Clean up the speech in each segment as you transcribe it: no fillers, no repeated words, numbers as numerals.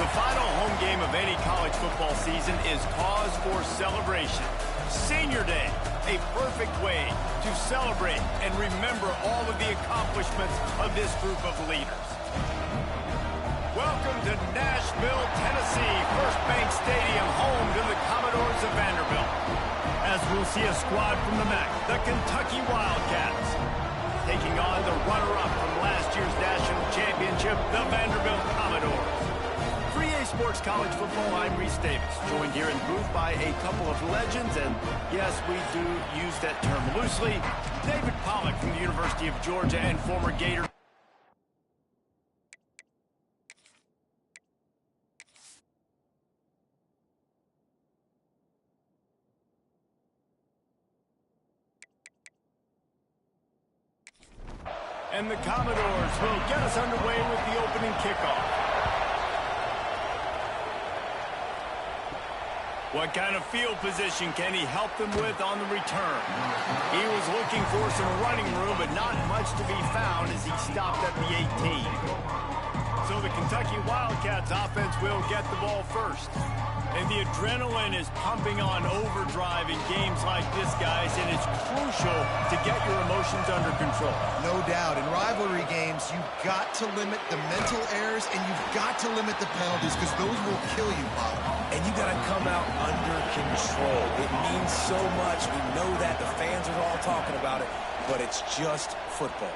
The final home game of any college football season is cause for celebration. Senior Day, a perfect way to celebrate and remember all of the accomplishments of this group of leaders. Welcome to Nashville, Tennessee, First Bank Stadium, home to the Commodores of Vanderbilt. As we'll see a squad from the MAC, the Kentucky Wildcats, taking on the runner-up from last year's national championship, the Vanderbilt Commodores. For EA Sports College Football, I'm Reese Davis, joined here in booth by a couple of legends, and yes, we do use that term loosely. David Pollack from the University of Georgia and former Gator. And the Commodores will get us underway with the opening kickoff. What kind of field position can he help them with on the return? He was looking for some running room, but not much to be found as he stopped at the 18. So the Kentucky Wildcats offense will get the ball first. And the adrenaline is pumping on overdrive in games like this, guys, and it's crucial to get your emotions under control. No doubt. In rivalry games, you've got to limit the mental errors, and you've got to limit the penalties, because those will kill you, Bob. And you got to come out under control. It means so much. We know that. The fans are all talking about it, but it's just football.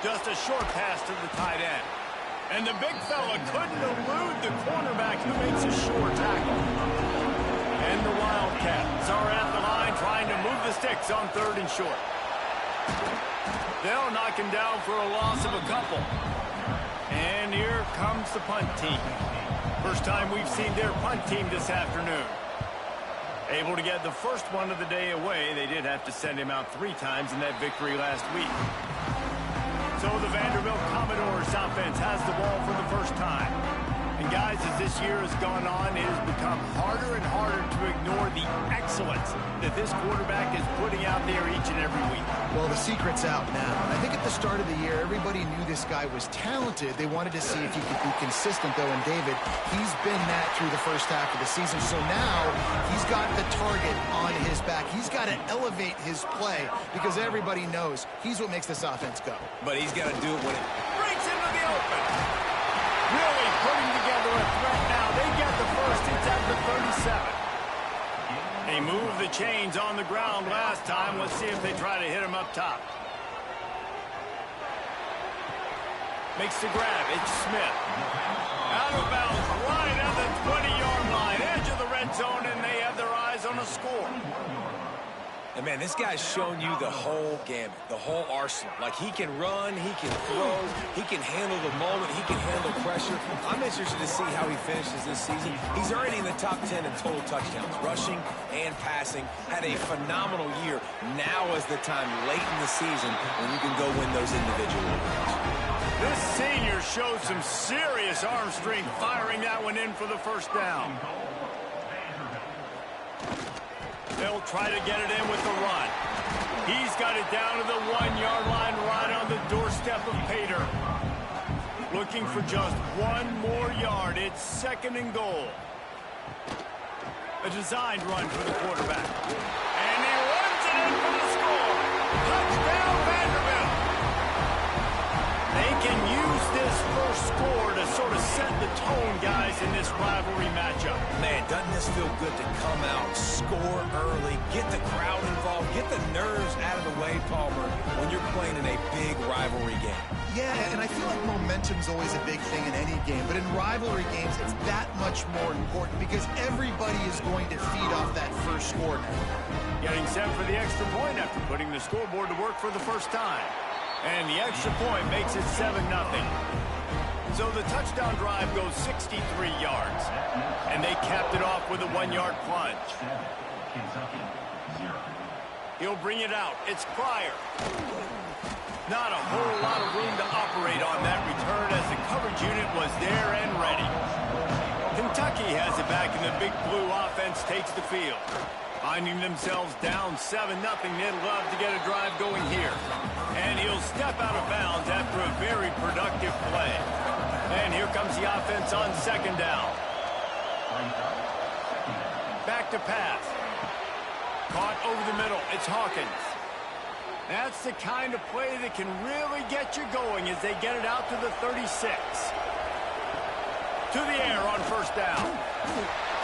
Just a short pass to the tight end. And the big fella couldn't elude the cornerback who makes a short tackle. And the Wildcats are at the line trying to move the sticks on 3rd and short. They'll knock him down for a loss of a couple. And here comes the punt team. First time we've seen their punt team this afternoon. Able to get the first one of the day away. They did have to send him out 3 times in that victory last week. So the Vanderbilt Commodores offense has the ball for the first time. And guys, as this year has gone on, it has become harder and harder to ignore the excellence that this quarterback is putting out there each and every week. Well, the secret's out now. I think at the start of the year, everybody knew this guy was talented. They wanted to see if he could be consistent, though, and David, he's been that through the first half of the season. So now he's got the target on his back. He's got to elevate his play because everybody knows he's what makes this offense go. But he's got to do it when it breaks into the open. Really putting together a threat now. They get the first. It's at the 37. They moved the chains on the ground last time. Let's see if they try to hit him up top. Makes the grab. It's Smith. Out of bounds right at the 20-yard line. Edge of the red zone, and they have their eyes on a score. And, man, this guy's shown you the whole gamut, the whole arsenal. Like, he can run, he can throw, he can handle the moment, he can handle pressure. I'm interested to see how he finishes this season. He's already in the top 10 in total touchdowns, rushing and passing. Had a phenomenal year. Now is the time late in the season when you can go win those individual awards. This senior shows some serious arm strength, firing that one in for the first down. They'll try to get it in with the run. He's got it down to the 1-yard line right on the doorstep of Pater. Looking for just 1 more yard. It's 2nd and goal. A designed run for the quarterback. And he runs it in for the score. Touchdown, Vanderbilt. They can use this first score to sort of set the tone, guys, in this rivalry matchup. Man, doesn't this feel good to come out, score early, get the crowd involved, get the nerves out of the way, Palmer, when you're playing in a big rivalry game? Yeah, and I feel like momentum's always a big thing in any game, but in rivalry games, it's that much more important because everybody is going to feed off that first score now. Getting set for the extra point after putting the scoreboard to work for the first time. And the extra point makes it 7-0. So the touchdown drive goes 63 yards. And they capped it off with a 1-yard plunge. He'll bring it out. It's Pryor. Not a whole lot of room to operate on that return as the coverage unit was there and ready. Kentucky has it back, and the Big Blue offense takes the field. Finding themselves down 7-0, they'd love to get a drive going here. And he'll step out of bounds after a very productive play. And here comes the offense on second down. Back to pass. Caught over the middle. It's Hawkins. That's the kind of play that can really get you going as they get it out to the 36. To the air on first down.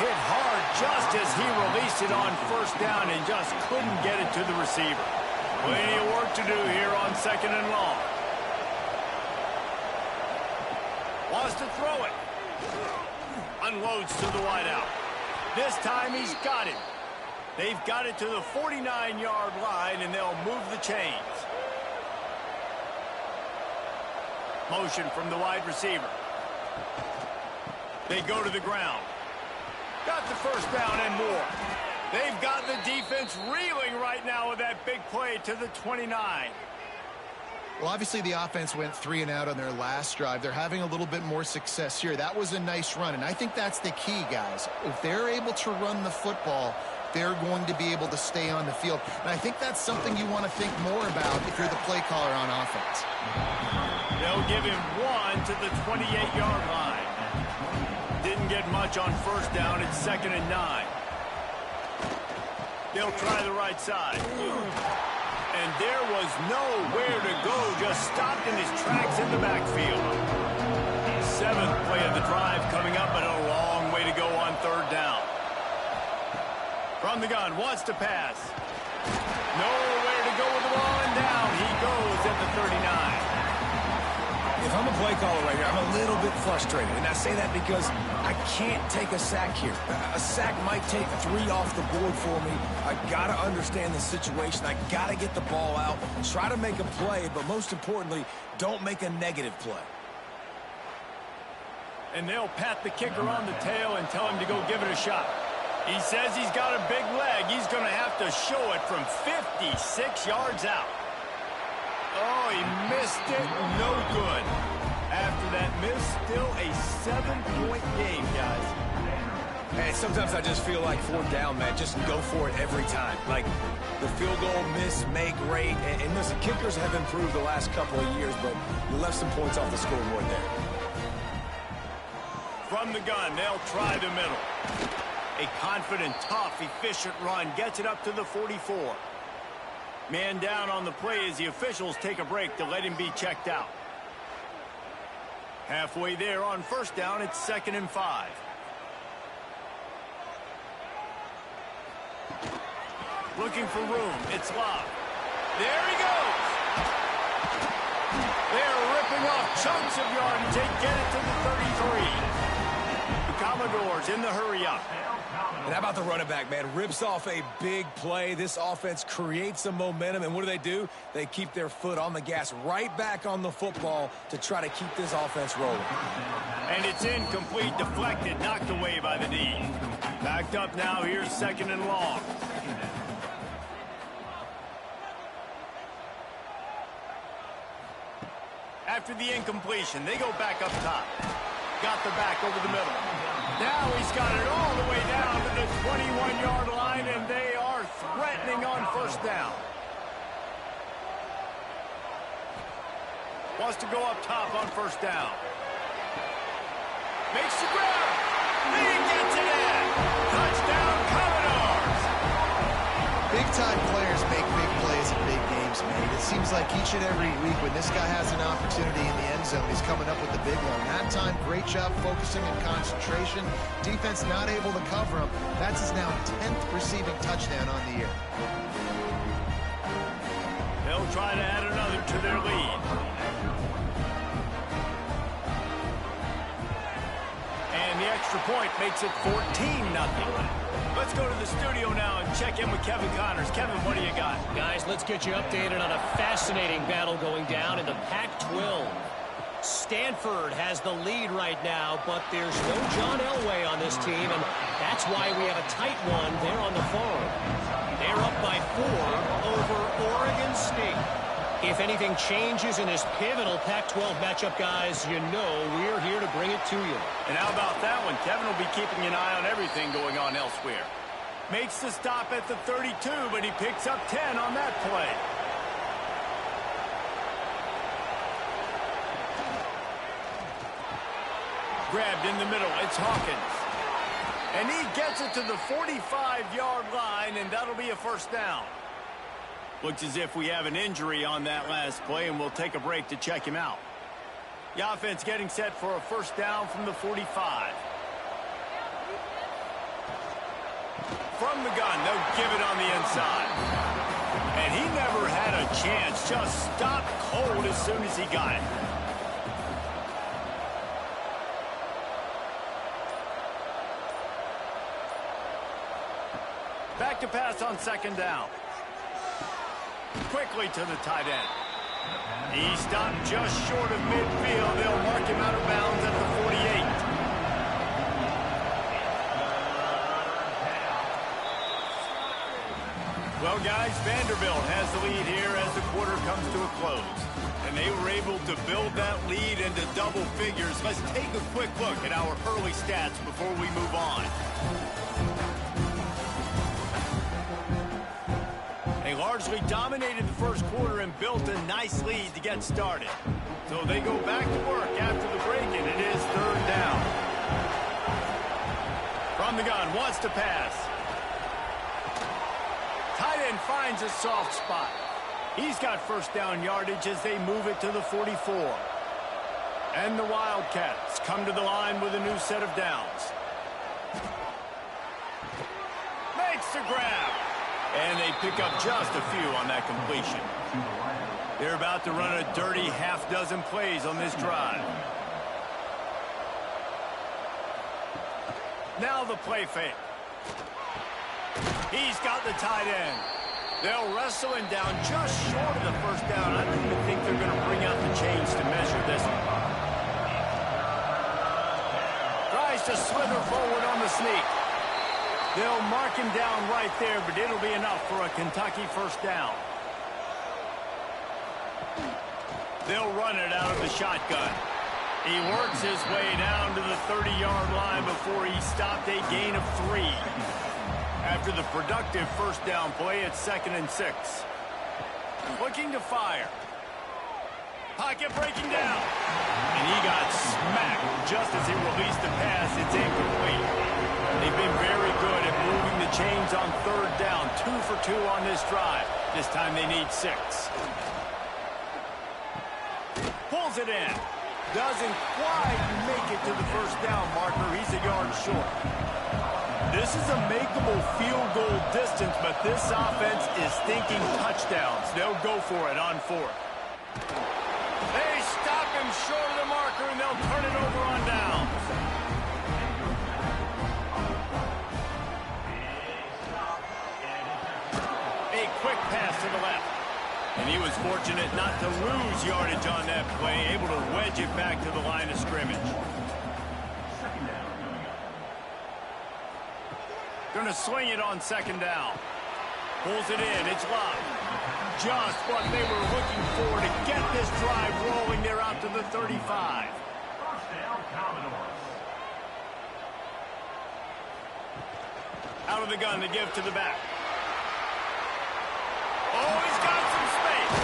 Hit hard just as he released it on first down and just couldn't get it to the receiver. Plenty of work to do here on second and long. Wants to throw it. Unloads to the wideout. This time he's got it. They've got it to the 49-yard line, and they'll move the chains. Motion from the wide receiver. They go to the ground. Got the first down and more. They've got the defense reeling right now with that big play to the 29. Well, obviously the offense went 3 and out on their last drive. They're having a little bit more success here. That was a nice run, and I think that's the key, guys. If they're able to run the football, they're going to be able to stay on the field. And I think that's something you want to think more about if you're the play caller on offense. They'll give him 1 to the 28-yard line. Didn't get much on first down. It's 2nd and 9. They'll try the right side. And there was nowhere to go, just stopped in his tracks in the backfield. 7th play of the drive coming up, but a long way to go on third down. From the gun, wants to pass. Nowhere to go with the ball, and down he goes at the 39. If I'm a play caller right here, I'm a little bit frustrated. And I say that because I can't take a sack here. A sack might take 3 off the board for me. I got to understand the situation. I got to get the ball out, try to make a play, but most importantly, don't make a negative play. And they'll pat the kicker on the tail and tell him to go give it a shot. He says he's got a big leg. He's going to have to show it from 56 yards out. Oh, he missed it. No good. After that miss, still a 7-point game, guys. And sometimes I just feel like 4th down, man, just go for it every time. Like the field goal miss, make rate. And listen, kickers have improved the last couple of years, but you left some points off the scoreboard there. From the gun, they'll try the middle. A confident, tough, efficient run gets it up to the 44. Man down on the play as the officials take a break to let him be checked out. Halfway there on first down, it's 2nd and 5. Looking for room. It's Love. There he goes. They're ripping off chunks of yardage. They get it to the 33. The Commodores in the hurry-up. And how about the running back, man? Rips off a big play. This offense creates some momentum, and what do? They keep their foot on the gas, right back on the football to try to keep this offense rolling. And it's incomplete, deflected, knocked away by the D. Backed up now, here's 2nd and long. After the incompletion, they go back up top. Got the back over the middle. Now he's got it all the way down to the 21-yard line, and they are threatening on first down. Wants to go up top on first down. Makes the grab. He gets it in. Touchdown, Commodores. Big-time players make big plays in big games, man. It seems like each and every week when this guy has an opportunity in the end zone, he's coming up with the big one. That time, great job focusing and concentration. Defense not able to cover him. That's his now 10th receiving touchdown on the year. They'll try to add another to their lead. And the extra point makes it 14-0. Let's go to the studio now and check in with Kevin Connors. Kevin, what do you got? Guys, let's get you updated on a fascinating battle going down in the Pac-12. Stanford has the lead right now, but there's no John Elway on this team, and that's why we have a tight one there on the farm. They're up by 4 over Oregon State. If anything changes in this pivotal Pac-12 matchup, guys, you know we're here to bring it to you. And how about that one? Kevin will be keeping an eye on everything going on elsewhere. Makes the stop at the 32, but he picks up 10 on that play. Grabbed in the middle. It's Hawkins. And he gets it to the 45-yard line, and that'll be a first down. Looks as if we have an injury on that last play, and we'll take a break to check him out. The offense getting set for a first down from the 45. From the gun, they'll give it on the inside. And he never had a chance, just stopped cold as soon as he got it. Back to pass on second down. Quickly to the tight end. He stopped just short of midfield. They'll mark him out of bounds at the 48. Well, guys, Vanderbilt has the lead here as the quarter comes to a close. And they were able to build that lead into double figures. Let's take a quick look at our early stats before we move on. They largely dominated the first quarter and built a nice lead to get started. So they go back to work after the break, and it is third down. From the gun, wants to pass. Tight end finds a soft spot. He's got first down yardage as they move it to the 44. And the Wildcats come to the line with a new set of downs. Makes the grab. And they pick up just a few on that completion. They're about to run a dirty half-dozen plays on this drive. Now the play fake. He's got the tight end. They'll wrestle him down just short of the first down. I don't even think they're going to bring out the chains to measure this one. Tries to slither forward on the sneak. They'll mark him down right there, but it'll be enough for a Kentucky first down. They'll run it out of the shotgun. He works his way down to the 30-yard line before he stopped a gain of 3. After the productive first down play, it's 2nd and 6. Looking to fire. Pocket breaking down. And he got smacked just as he released the pass. It's incomplete. They've been very good at moving the chains on third down. 2 for 2 on this drive. This time they need 6. Pulls it in. Doesn't quite make it to the first down marker. He's a yard short. This is a makeable field goal distance, but this offense is thinking touchdowns. They'll go for it on 4th. They stop him short of the marker, and they'll turn it over on downs. A quick pass to the left. And he was fortunate not to lose yardage on that play, able to wedge it back to the line of scrimmage. Going to swing it on second down. Pulls it in. It's locked. Just what they were looking for to get this drive rolling. They're out to the 35. First down, Commodores. Out of the gun to give to the back. Oh, he's got some space.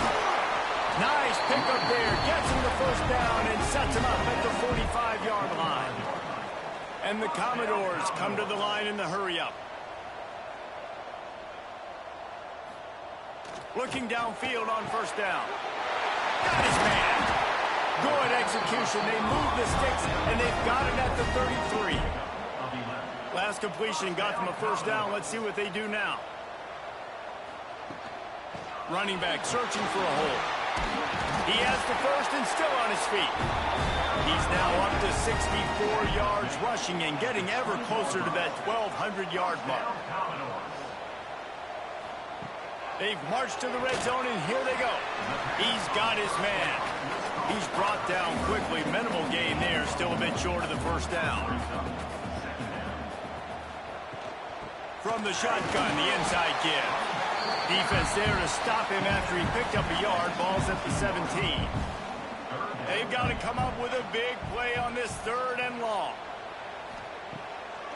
Nice pickup there. Gets him the first down and sets him up at the 45-yard line. And the Commodores come to the line in the hurry-up. Looking downfield on first down. Got his man. Good execution. They move the sticks, and they've got it at the 33. Last completion got them a first down. Let's see what they do now. Running back searching for a hole. He has the first and still on his feet. He's now up to 64 yards rushing and getting ever closer to that 1,200-yard mark. They've marched to the red zone, and here they go. He's got his man. He's brought down quickly. Minimal gain there, still a bit short of the first down. From the shotgun, the inside give. Defense there to stop him after he picked up a yard. Ball's at the 17. They've got to come up with a big play on this 3rd and long.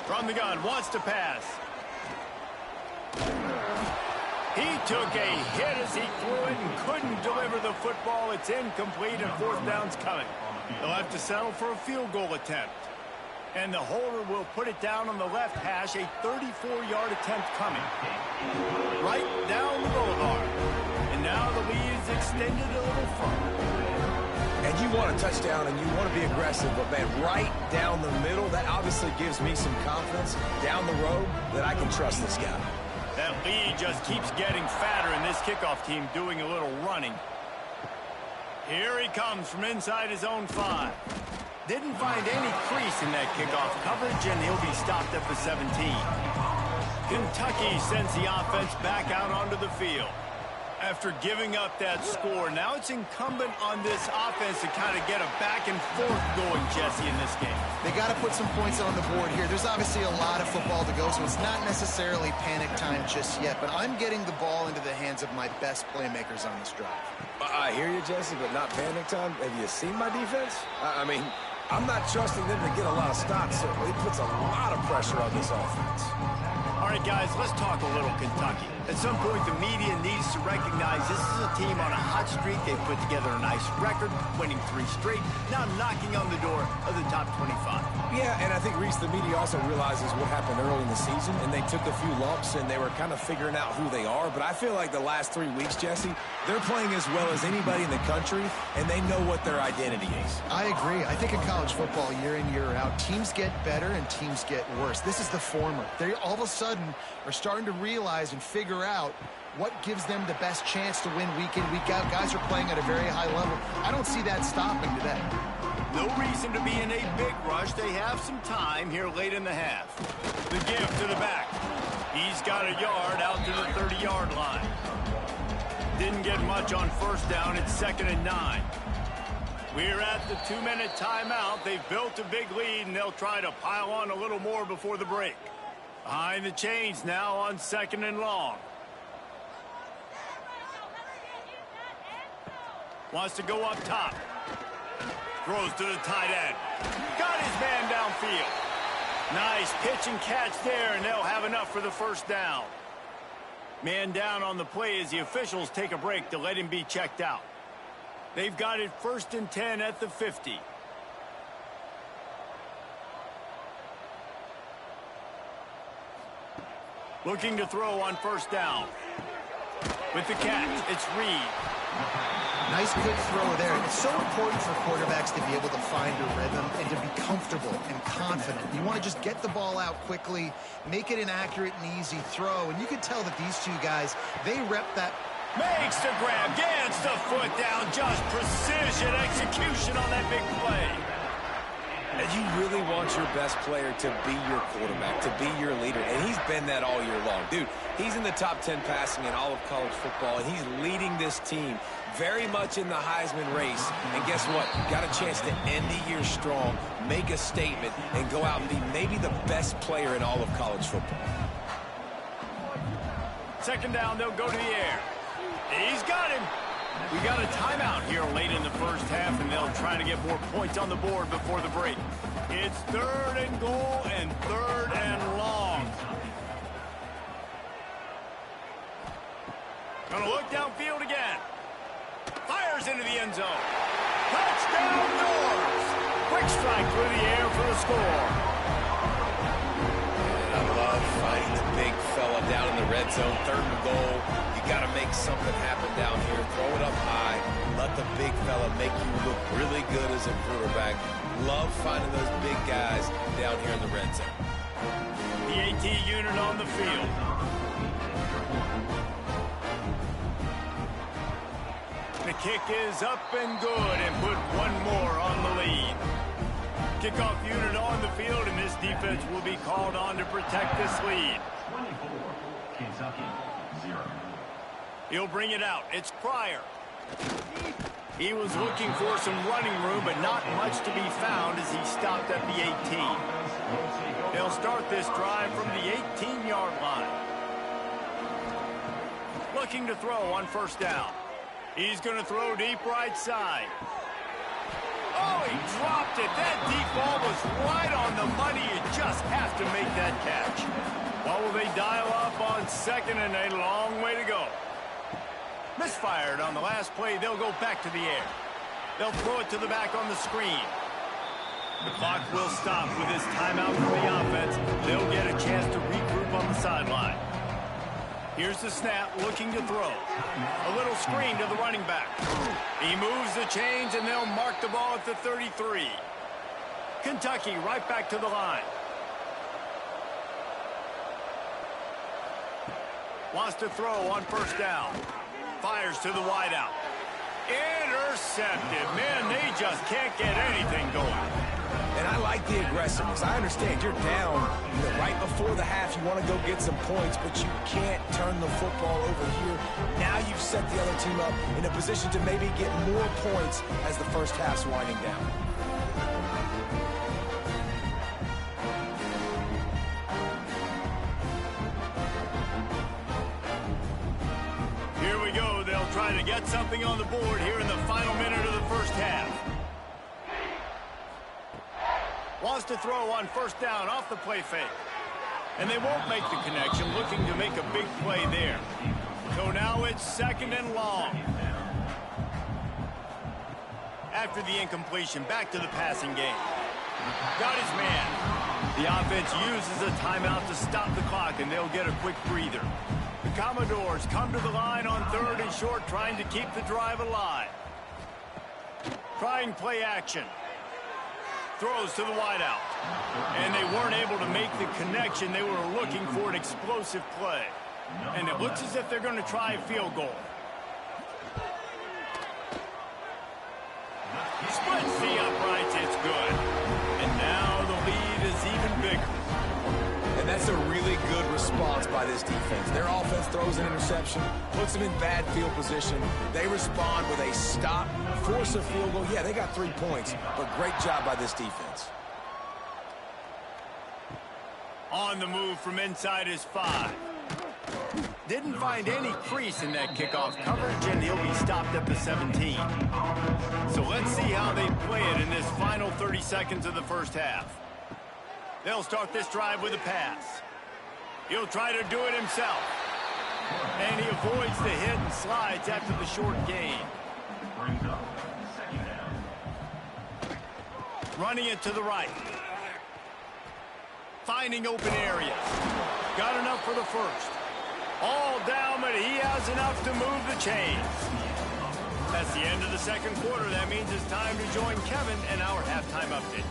From the gun, wants to pass. He took a hit as he threw it and couldn't deliver the football. It's incomplete, and 4th down's coming. They'll have to settle for a field goal attempt. And the holder will put it down on the left hash, a 34-yard attempt coming. Right down the boulevard. And now the lead is extended a little further. And you want a touchdown and you want to be aggressive, but, man, right down the middle, that obviously gives me some confidence down the road that I can trust this guy. That lead just keeps getting fatter, and this kickoff team doing a little running. Here he comes from inside his own 5. Didn't find any crease in that kickoff coverage, and he'll be stopped at the 17. Kentucky sends the offense back out onto the field. After giving up that score, now it's incumbent on this offense to kind of get a back and forth going, Jesse, in this game. They got to put some points on the board here. There's obviously a lot of football to go, so it's not necessarily panic time just yet, but I'm getting the ball into the hands of my best playmakers on this drive. I hear you, Jesse, but not panic time. Have you seen my defense? I mean, I'm not trusting them to get a lot of stops, so it puts a lot of pressure on this offense. All right, guys, let's talk a little Kentucky. At some point, the media needs to recognize this is a team on a hot streak. They've put together a nice record, winning 3 straight, now knocking on the door of the top 25. Yeah, and I think, Reese, the media also realizes what happened early in the season, and they took a few lumps, and they were kind of figuring out who they are. But I feel like the last 3 weeks, Jesse, they're playing as well as anybody in the country, and they know what their identity is. I agree. I think in college football, year in, year out, teams get better and teams get worse. This is the former. They all of a sudden are starting to realize and figure out what gives them the best chance to win week in, week out. Guys are playing at a very high level. I don't see that stopping today. No reason to be in a big rush. They have some time here late in the half. The give to the back. He's got a yard out to the 30-yard line. Didn't get much on first down. It's 2nd and 9. We're at the 2-minute timeout. They've built a big lead, and they'll try to pile on a little more before the break. Behind the chains now on 2nd and long. Wants to go up top. Throws to the tight end. Got his man downfield. Nice pitch and catch there, and they'll have enough for the first down. Man down on the play as the officials take a break to let him be checked out. They've got it 1st and 10 at the 50. Looking to throw on first down. With the catch, it's Reed. Nice quick throw there. It's so important for quarterbacks to be able to find a rhythm and to be comfortable and confident. You want to just get the ball out quickly, make it an accurate and easy throw. And you can tell that these two guys, they rep that. Makes the grab, gets the foot down, just precision execution on that big play. And you really want your best player to be your quarterback, to be your leader. And he's been that all year long. Dude, he's in the top 10 passing in all of college football, and he's leading this team very much in the Heisman race. And guess what? Got a chance to end the year strong, make a statement, and go out and be maybe the best player in all of college football. 2nd down, they'll go to the air. He's got him. We got a timeout here late in the first half, and they'll try to get more points on the board before the break. It's 3rd and goal and 3rd and long. Gonna look downfield again. Fires into the end zone. Touchdown, Norse. Quick strike through the air for the score. And I love fighting the big fella down in the red zone. 3rd and goal. You got to make something happen down here. Throw it up high. Let the big fella make you look really good as a quarterback. Love finding those big guys down here in the red zone. The AT unit on the field. The kick is up and good and put one more on the lead. Kickoff unit on the field, and this defense will be called on to protect this lead. 24, Kentucky, 0. He'll bring it out. It's Pryor. He was looking for some running room, but not much to be found as he stopped at the 18. They'll start this drive from the 18-yard line. Looking to throw on first down. He's going to throw deep right side. Oh, he dropped it. That deep ball was right on the money. You just have to make that catch. What will they dial up on 2nd and a long way to go? Misfired on the last play. They'll go back to the air. They'll throw it to the back on the screen. The clock will stop with this timeout for the offense. They'll get a chance to regroup on the sideline. Here's the snap, looking to throw. A little screen to the running back. He moves the chains, and they'll mark the ball at the 33. Kentucky right back to the line. Wants to throw on first down. Fires to the wideout. Intercepted. Man, they just can't get anything going. And I like the aggressiveness. I understand you're down right before the half. You want to go get some points, but you can't turn the football over here. Now you've set the other team up in a position to maybe get more points as the first half's winding down. Here we go. They'll try to get something on the board here in the final minute of the first half. Wants to throw on first down off the play fake. And they won't make the connection, looking to make a big play there. So now it's second and long. After the incompletion, back to the passing game. Got his man. The offense uses a timeout to stop the clock, and they'll get a quick breather. The Commodores come to the line on third and short, trying to keep the drive alive. Trying play action. Throws to the wideout. And they weren't able to make the connection. They were looking for an explosive play. And it looks as if they're going to try a field goal. Splits the uprights. It's good. And now the lead is even bigger. And that's a really good response by this defense. Their offense throws an interception, puts them in bad field position. They respond with a stop, force a field goal. Yeah, they got 3 points, but great job by this defense. On the move from inside is 5. Didn't find any crease in that kickoff coverage, and he'll be stopped at the 17. So let's see how they play it in this final 30 seconds of the first half. They'll start this drive with a pass. He'll try to do it himself. And he avoids the hit and slides after the short gain. Brings up second down. Running it to the right. Finding open areas. Got enough for the first. All down, but he has enough to move the chains. That's the end of the second quarter. That means it's time to join Kevin and our halftime update.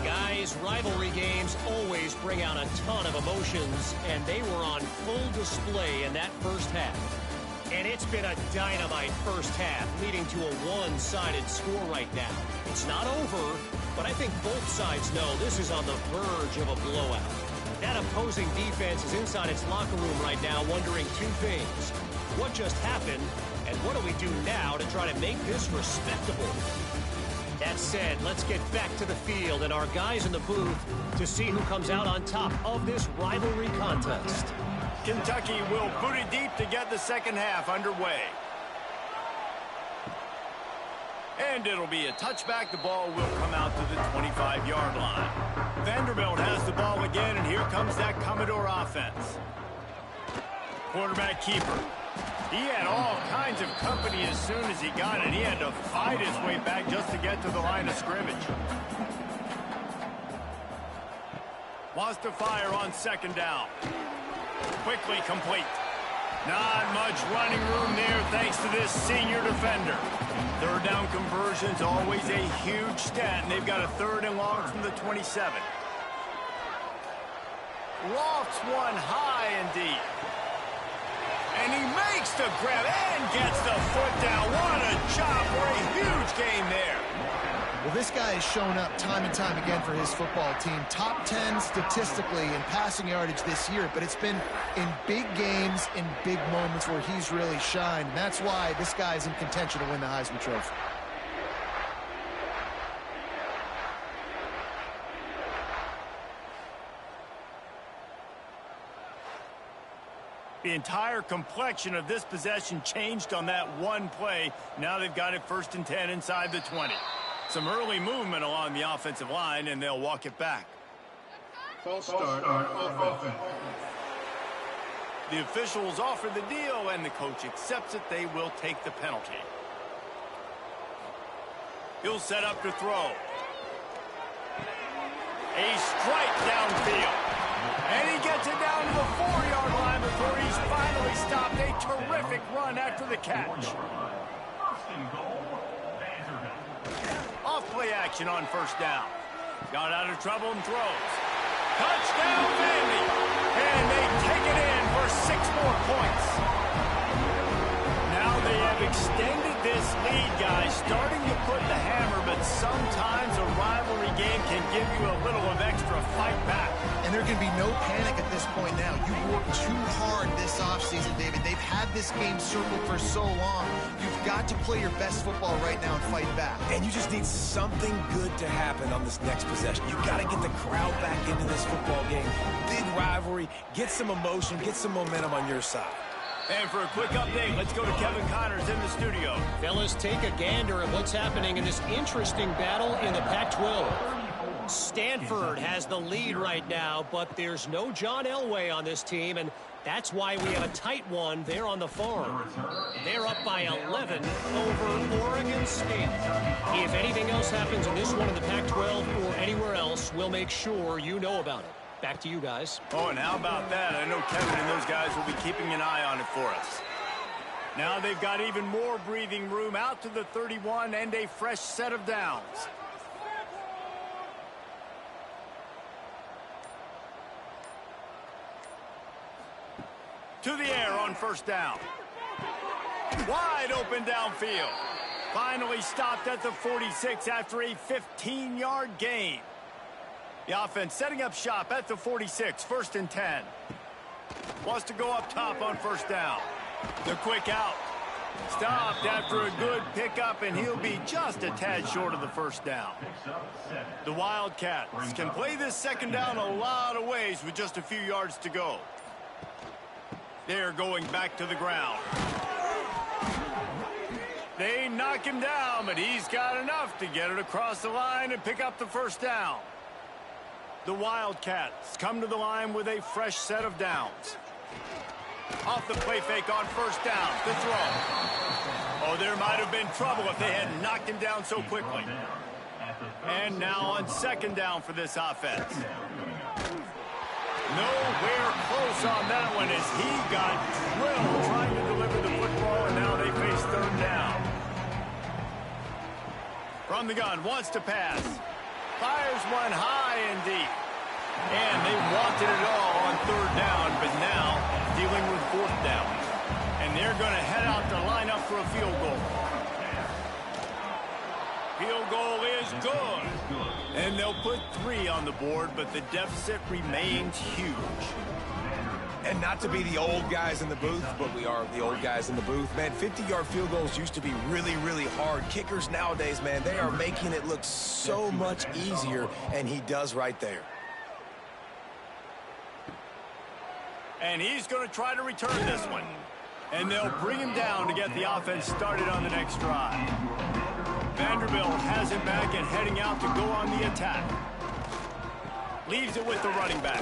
Guys, rivalry games always bring out a ton of emotions, and they were on full display in that first half. And it's been a dynamite first half, leading to a one-sided score right now. It's not over, but I think both sides know this is on the verge of a blowout. That opposing defense is inside its locker room right now wondering 2 things. What just happened, and what do we do now to try to make this respectable? That said, let's get back to the field and our guys in the booth to see who comes out on top of this rivalry contest. Kentucky will boot it deep to get the second half underway. And it'll be a touchback. The ball will come out to the 25-yard line. Vanderbilt has the ball again, and here comes that Commodore offense. Quarterback keeper. He had all kinds of company as soon as he got it. He had to fight his way back just to get to the line of scrimmage. Wants to fire on second down. Quickly complete. Not much running room there thanks to this senior defender. Third down conversion's always a huge stat, and they've got a third and long from the 27. Lofts one high and deep. And he makes the grab and gets the foot down. What a job for a huge gain there. Well, this guy has shown up time and time again for his football team. Top 10 statistically in passing yardage this year, but it's been in big games, in big moments where he's really shined. And that's why this guy's in contention to win the Heisman Trophy. The entire complexion of this possession changed on that one play. Now they've got it first and 10 inside the 20. Some early movement along the offensive line, and they'll walk it back. False start offense. The officials offer the deal, and the coach accepts it. They will take the penalty. He'll set up to throw. A strike downfield. And he gets it down to the 4-yard line before he's finally stopped. A terrific run after the catch. First and goal, Vanderbilt. Off play action on first down. Got out of trouble and throws. Touchdown, Vandy. And they take it in for 6 more points. Now they have extended this lead, guys, starting to put the hammer, but sometimes a rivalry game can give you a little of extra fight back. And there can be no panic at this point now. You worked too hard this offseason, David. They've had this game circled for so long. You've got to play your best football right now and fight back. And you just need something good to happen on this next possession. You got to get the crowd back into this football game. Big rivalry. Get some emotion. Get some momentum on your side. And for a quick update, let's go to Kevin Connors in the studio. Fellas, take a gander at what's happening in this interesting battle in the Pac-12. Stanford has the lead right now, but there's no John Elway on this team, and that's why we have a tight one there on the farm. They're up by 11 over Oregon State. If anything else happens in this one in the Pac-12 or anywhere else, we'll make sure you know about it. Back to you guys. Oh, and how about that? I know Kevin and those guys will be keeping an eye on it for us. Now they've got even more breathing room out to the 31 and a fresh set of downs. To the air on first down. Wide open downfield. Finally stopped at the 46 after a 15-yard gain. The offense setting up shop at the 46, 1st and 10. Wants to go up top on first down. The quick out. Stopped after a good pickup, and he'll be just a tad short of the first down. The Wildcats can play this second down a lot of ways with just a few yards to go. They're going back to the ground. They knock him down, but he's got enough to get it across the line and pick up the first down. The Wildcats come to the line with a fresh set of downs. Off the play fake on first down. The throw. Oh, there might have been trouble if they had knocked him down so quickly. And now on second down for this offense. Nowhere close on that one as he got drilled trying to deliver the football, and now they face third down. From the gun, wants to pass. Fires one high and deep. And they wanted it all on third down, but now dealing with fourth down. And they're going to head out to line up for a field goal. Field goal is good. And they'll put 3 on the board, but the deficit remains huge. And not to be the old guys in the booth, but we are the old guys in the booth. Man, 50-yard field goals used to be really, really hard. Kickers nowadays, man, they are making it look so much easier, and he does right there. And he's going to try to return this one. And they'll bring him down to get the offense started on the next drive. Vanderbilt has it back and heading out to go on the attack. Leaves it with the running back.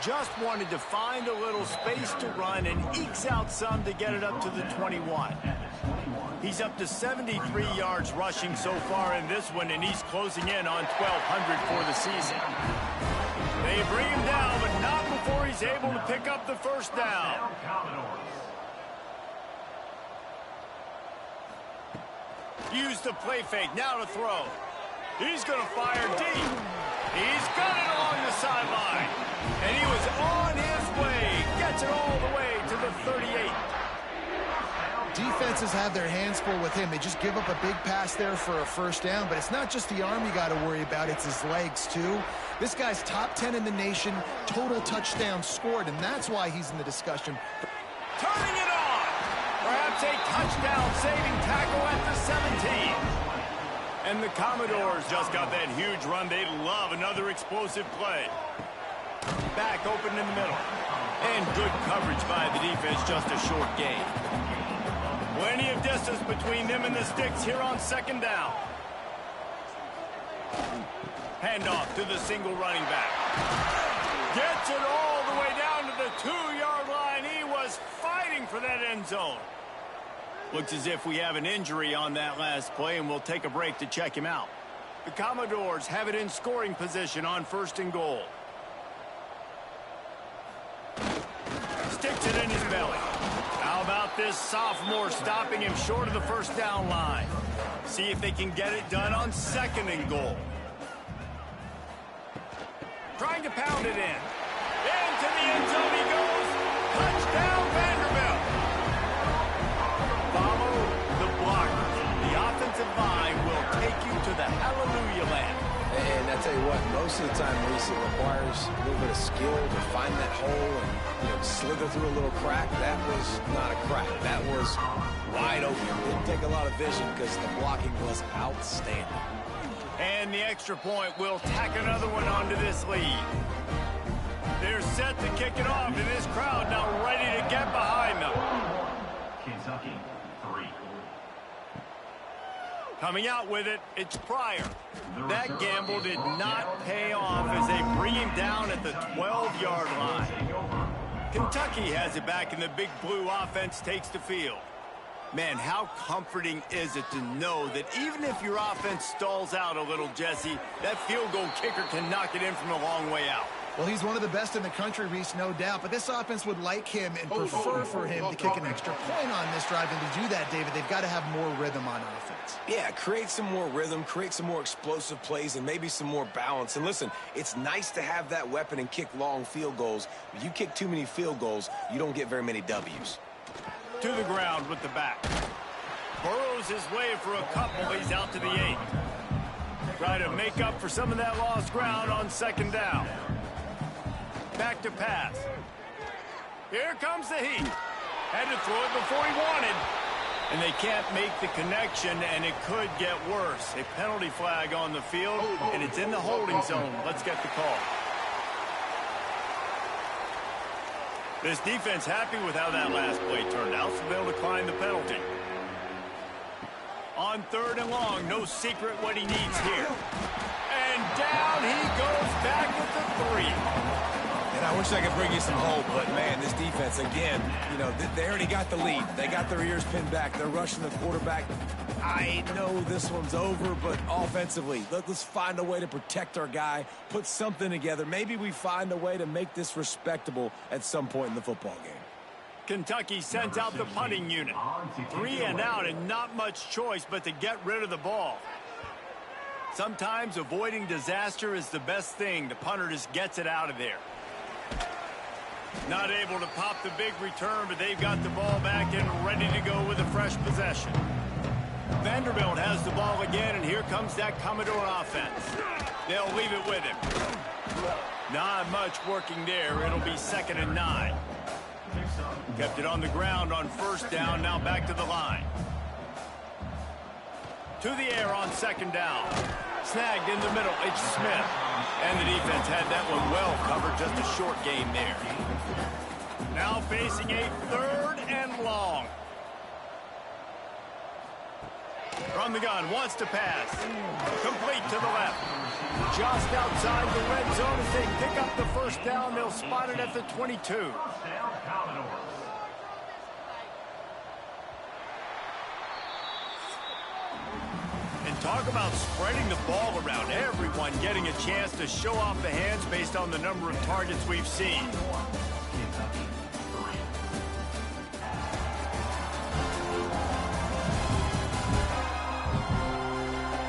Just wanted to find a little space to run and ekes out some to get it up to the 21. He's up to 73 yards rushing so far in this one, and he's closing in on 1,200 for the season. They bring him down, but not before he's able to pick up the first down. Use the play fake, now to throw. He's going to fire deep. He's got it along the sideline. And he was on his way. Gets it all the way to the 38. Defenses have their hands full with him. They just give up a big pass there for a first down, but it's not just the arm you got to worry about, it's his legs too. This guy's top 10 in the nation, total touchdowns scored, and that's why he's in the discussion. Turning it on. Perhaps a touchdown-saving tackle at the 17. And the Commodores just got that huge run. They love another explosive play. Back open in the middle. And good coverage by the defense, just a short gain. Plenty of distance between them and the sticks here on second down. Handoff to the single running back. Gets it all the way down to the 2-yard line. He was fighting for that end zone. Looks as if we have an injury on that last play, and we'll take a break to check him out. The Commodores have it in scoring position on 1st and goal. Sticks it in his belly. How about this sophomore stopping him short of the 1st down line? See if they can get it done on 2nd and goal. Trying to pound it in. Into the end zone he goes. Touchdown, Vanderbilt. Follow the blocker. The offensive line will take you to the hallelujah land. And I tell you what, most of the time, Reese, it requires a little bit of skill to find that hole and slither through a little crack. That was not a crack. That was wide open. Didn't take a lot of vision because the blocking was outstanding. And the extra point will tack another one onto this lead. They're set to kick it off, and this crowd now ready to get behind them. Kentucky, 3. Coming out with it, it's Pryor. That gamble did not pay off as they bring him down at the 12-yard line. Kentucky has it back, and the big blue offense takes the field. Man, how comforting is it to know that even if your offense stalls out a little, Jesse, that field goal kicker can knock it in from a long way out. Well, he's one of the best in the country, Reese, no doubt. But this offense would like him and prefer for him to kick an extra point on this drive. And to do that, David, they've got to have more rhythm on offense. Yeah, create some more rhythm, create some more explosive plays, and maybe some more balance. And listen, it's nice to have that weapon and kick long field goals. If you kick too many field goals, you don't get very many W's. To the ground with the back. Burrows his way for a couple. He's out to the 8. Try to make up for some of that lost ground on 2nd down. Back to pass. Here comes the heat. Had to throw it before he wanted. And they can't make the connection, and it could get worse. A penalty flag on the field, and it's in the holding zone. Let's get the call. This defense happy with how that last play turned out, so they'll decline the penalty. On 3rd and long, no secret what he needs here. And down he goes back with the 3. And I wish I could bring you some hope, but, man, this defense, again, they already got the lead. They got their ears pinned back. They're rushing the quarterback. I know this one's over, but offensively, let's find a way to protect our guy, put something together. Maybe we find a way to make this respectable at some point in the football game. Kentucky sends out the punting unit. 3 and out and not much choice but to get rid of the ball. Sometimes avoiding disaster is the best thing. The punter just gets it out of there. Not able to pop the big return, but they've got the ball back and ready to go with a fresh possession. Vanderbilt has the ball again, and here comes that Commodore offense. They'll leave it with him. Not much working there. It'll be 2nd and 9. Kept it on the ground on 1st down, now back to the line. To the air on 2nd down. Snagged in the middle, it's Smith. And the defense had that one well covered, just a short gain there. Now facing a 3rd and long. From the gun, wants to pass. Complete to the left. Just outside the red zone as they pick up the 1st down. They'll spot it at the 22. And talk about spreading the ball around. Everyone getting a chance to show off the hands based on the number of targets we've seen.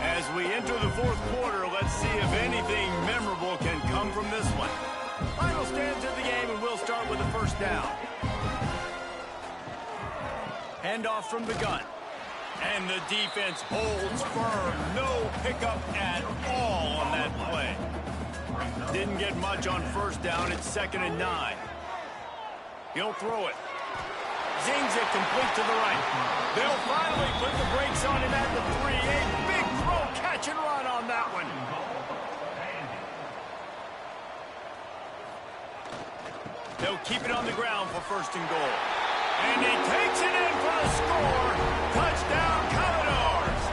As we enter the 4th quarter, let's see if anything memorable can come from this one. Final stands of the game, and we'll start with the 1st down. Handoff from the gun. And the defense holds firm. No pickup at all on that play. Didn't get much on 1st down. It's 2nd and 9. He'll throw it. Zings it complete to the right. They'll finally put the brakes on him at the 3. A big throw, catch and run on that one. They'll keep it on the ground for 1st and goal. And he takes it in for a score. Touchdown, Commodores.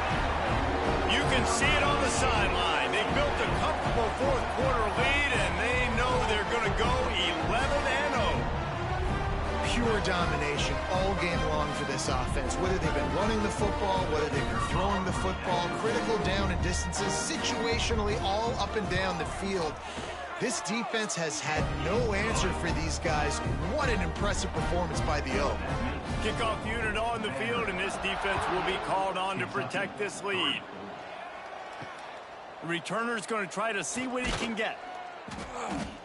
You can see it on the sideline. They built a comfortable 4th quarter lead, and they know they're going to go 11-0. pure domination all game long for this offense. Whether they've been running the football, whether they've been throwing the football, critical down and distances, situationally all up and down the field. This defense has had no answer for these guys. What an impressive performance by the O. Kickoff unit on the field, and this defense will be called on to protect this lead. The returner's going to try to see what he can get.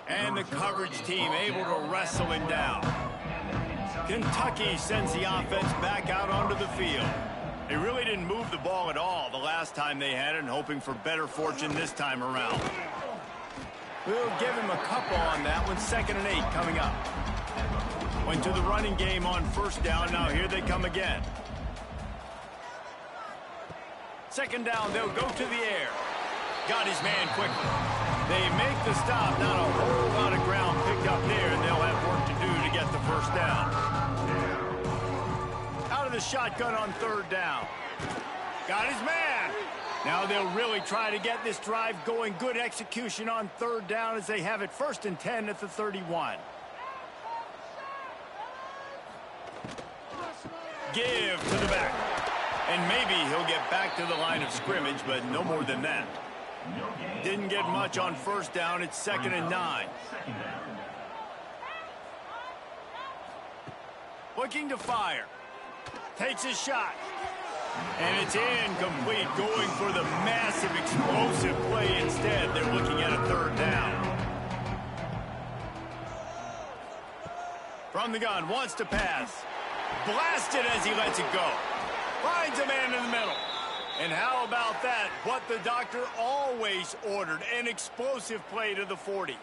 And the coverage team able to wrestle him down. Kentucky sends the offense back out onto the field. They really didn't move the ball at all the last time they had it, and hoping for better fortune this time around. We'll give him a couple on that one. 2nd and 8 coming up. Went to the running game on 1st down. Now here they come again. 2nd down, they'll go to the air. Got his man quickly. They make the stop. Not a whole lot of ground picked up there, and they'll have work to do to get the 1st down. Out of the shotgun on 3rd down. Got his man. Now they'll really try to get this drive going. Good execution on 3rd down as they have it 1st and 10 at the 31. Give to the back. And maybe he'll get back to the line of scrimmage, but no more than that. Didn't get much on 1st down. It's 2nd and 9. Looking to fire. Takes a shot. And it's incomplete, going for the massive explosive play instead. They're looking at a 3rd down. From the gun, wants to pass. Blasted as he lets it go. Finds a man in the middle. And how about that? What the doctor always ordered, an explosive play to the 40.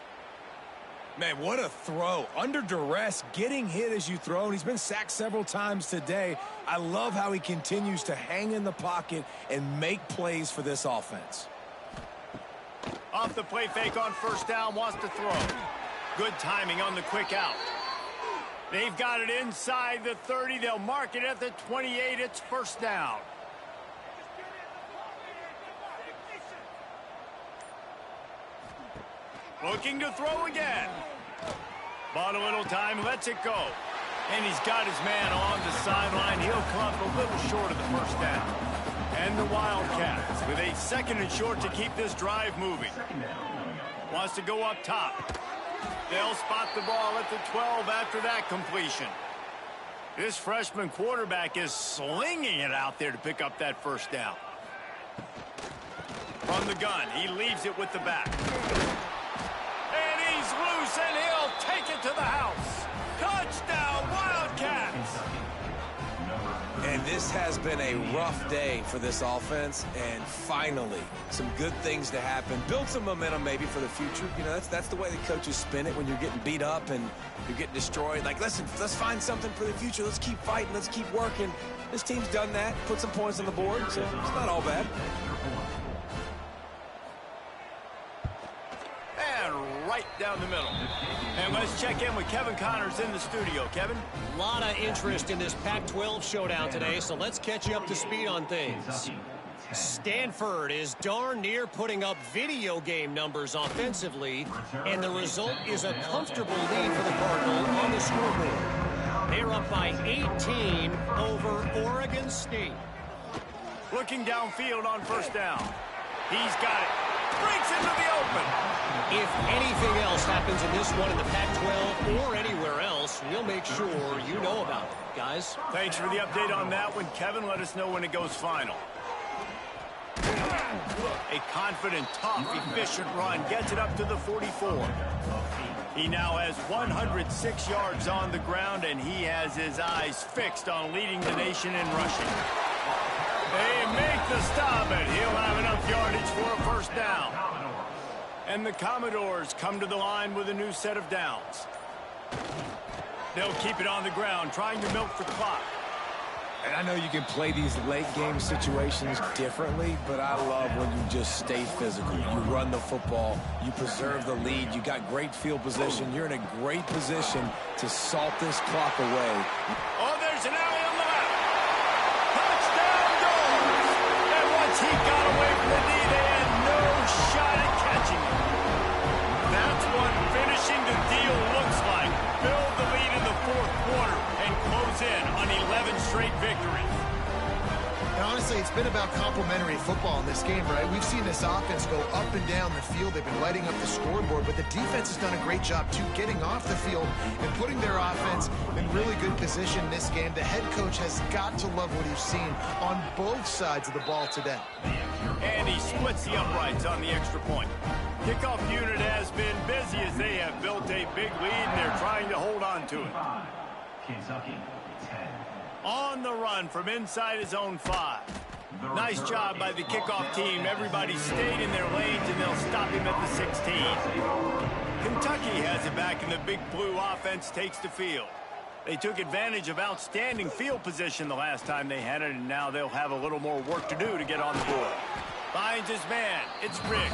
Man, what a throw. Under duress, getting hit as you throw. And he's been sacked several times today. I love how he continues to hang in the pocket and make plays for this offense. Off the play fake on 1st down, wants to throw. Good timing on the quick out. They've got it inside the 30. They'll mark it at the 28. It's 1st down. Looking to throw again. Bought a little time, lets it go. And he's got his man on the sideline. He'll come up a little short of the 1st down. And the Wildcats with a 2nd and short to keep this drive moving. Wants to go up top. They'll spot the ball at the 12 after that completion. This freshman quarterback is slinging it out there to pick up that 1st down. From the gun, he leaves it with the back. And he's loose, and he'll take it to the house. Touchdown, Wildcats! And this has been a rough day for this offense, and finally, some good things to happen. Build some momentum maybe for the future. You know, that's the way the coaches spin it when you're getting beat up and you're getting destroyed. Like, listen, let's find something for the future. Let's keep fighting. Let's keep working. This team's done that. Put some points on the board, so it's not all bad. And right down the middle. And let's check in with Kevin Connors in the studio. Kevin? A lot of interest in this Pac-12 showdown today, so let's catch you up to speed on things. Stanford is darn near putting up video game numbers offensively, and the result is a comfortable lead for the Cardinals on the scoreboard. They're up by 18 over Oregon State. Looking downfield on 1st down. He's got it. Breaks into the open. If anything else happens in this one in the Pac-12 or anywhere else, we'll make sure you know about it, guys. Thanks for the update on that one, Kevin. Let us know when it goes final. A confident, tough, efficient run gets it up to the 44. He now has 106 yards on the ground, and he has his eyes fixed on leading the nation in rushing. They make the stop, and he'll have enough yardage for a 1st down. And the Commodores come to the line with a new set of downs. They'll keep it on the ground, trying to milk the clock. And I know you can play these late game situations differently, but I love when you just stay physical. You run the football, you preserve the lead, you got great field position, you're in a great position to salt this clock away. Oh, there's an alley on the left. Touchdown goes! And once he got away from the knee, they had no shot at catching him. That's what finishing the deal looks like. Build the lead in the 4th quarter. quarter and close in on 11 straight victories. And honestly, it's been about complementary football in this game, right? We've seen this offense go up and down the field. They've been lighting up the scoreboard, but the defense has done a great job, too, getting off the field and putting their offense in really good position in this game. The head coach has got to love what he's seen on both sides of the ball today. And he splits the uprights on the extra point. Kickoff unit has been busy as they have built a big lead, and they're trying to hold on to it. Kentucky, 10. On the run from inside his own 5. Nice job by the kickoff team. Everybody stayed in their lanes, and they'll stop him at the 16. Kentucky has it back, and the big blue offense takes the field. They took advantage of outstanding field position the last time they had it, and now they'll have a little more work to do to get on the board. Finds his man. It's Riggs.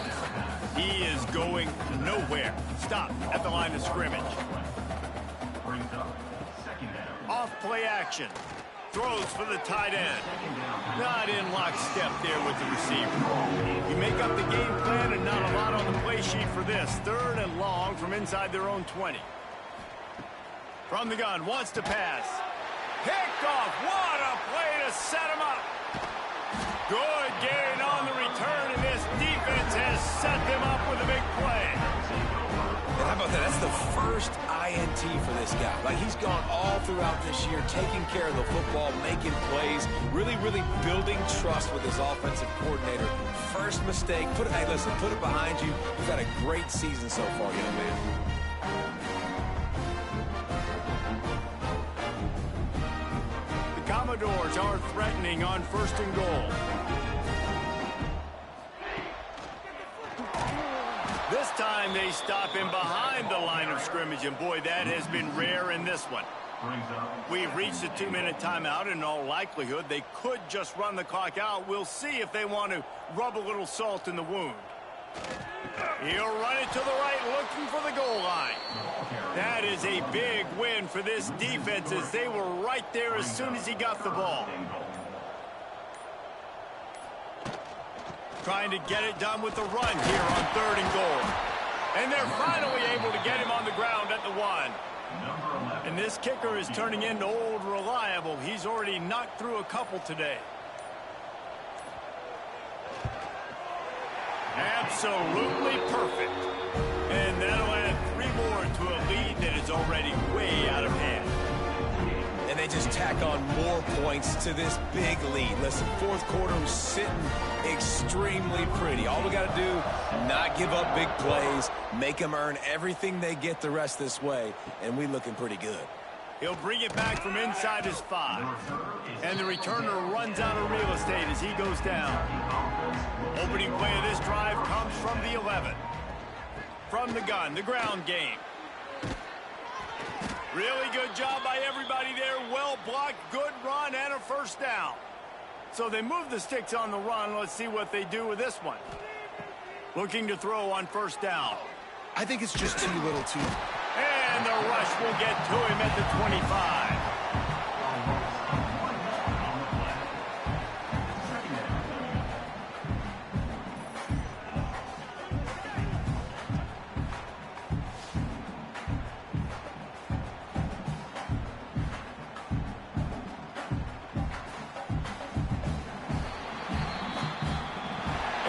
He is going nowhere. Stop at the line of scrimmage. Brings up second down. Off play action. Throws for the tight end. Not in lockstep there with the receiver. You make up the game plan and not a lot on the play sheet for this. 3rd and long from inside their own 20. From the gun, wants to pass. Picked off. What a play to set him up. Good gain on the return, and this defense has set them up with a big play. And how about that? That's the first INT for this guy. Like, he's gone all throughout this year, taking care of the football, making plays, really building trust with his offensive coordinator. First mistake, hey, listen, put it behind you. You've had a great season so far, young man. Commodores are threatening on 1st and goal. This time they stop him behind the line of scrimmage, and boy, that has been rare in this one. We've reached a 2-minute timeout, and in all likelihood, they could just run the clock out. We'll see if they want to rub a little salt in the wound. He'll run it to the right, looking for the goal line. That is a big win for this defense, as they were right there as soon as he got the ball. Trying to get it done with the run here on 3rd and goal. And they're finally able to get him on the ground at the 1. And this kicker is turning into old reliable. He's already knocked through a couple today. Absolutely perfect. And that'll add 3 more to a lead that is already way out of hand. And they just tack on more points to this big lead. Listen, 4th quarter was sitting extremely pretty. All we got to do, not give up big plays, make them earn everything they get the rest this way, and we looking pretty good. He'll bring it back from inside his 5. And the returner runs out of real estate as he goes down. Opening play of this drive comes from the 11. From the gun, the ground game. Really good job by everybody there. Well blocked, good run, and a 1st down. So they move the sticks on the run. Let's see what they do with this one. Looking to throw on 1st down. I think it's just too little too. And the rush will get to him at the 25.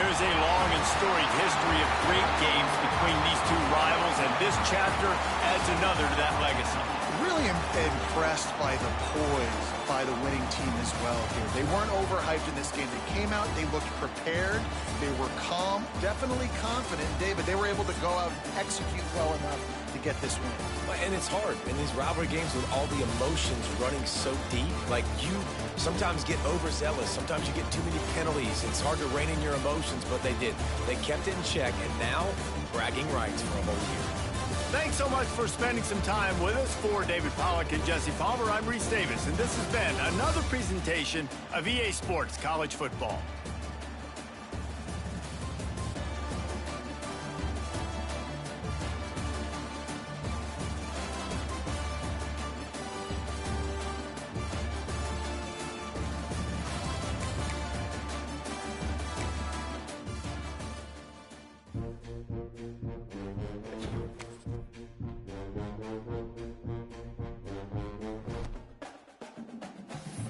There's a long and storied history of great games between these two rivals, and this chapter adds another to that legacy. Really impressed by the poise by the winning team as well here. They weren't overhyped in this game. They came out, they looked prepared, they were calm, definitely confident. David, they were able to go out and execute well enough to get this win. And it's hard in these rivalry games with all the emotions running so deep. Like, you sometimes get overzealous. Sometimes you get too many penalties. It's hard to rein in your emotions, but they did. They kept it in check, and now bragging rights for a whole year. Thanks so much for spending some time with us. For David Pollack and Jesse Palmer, I'm Reese Davis, and this has been another presentation of EA Sports College Football.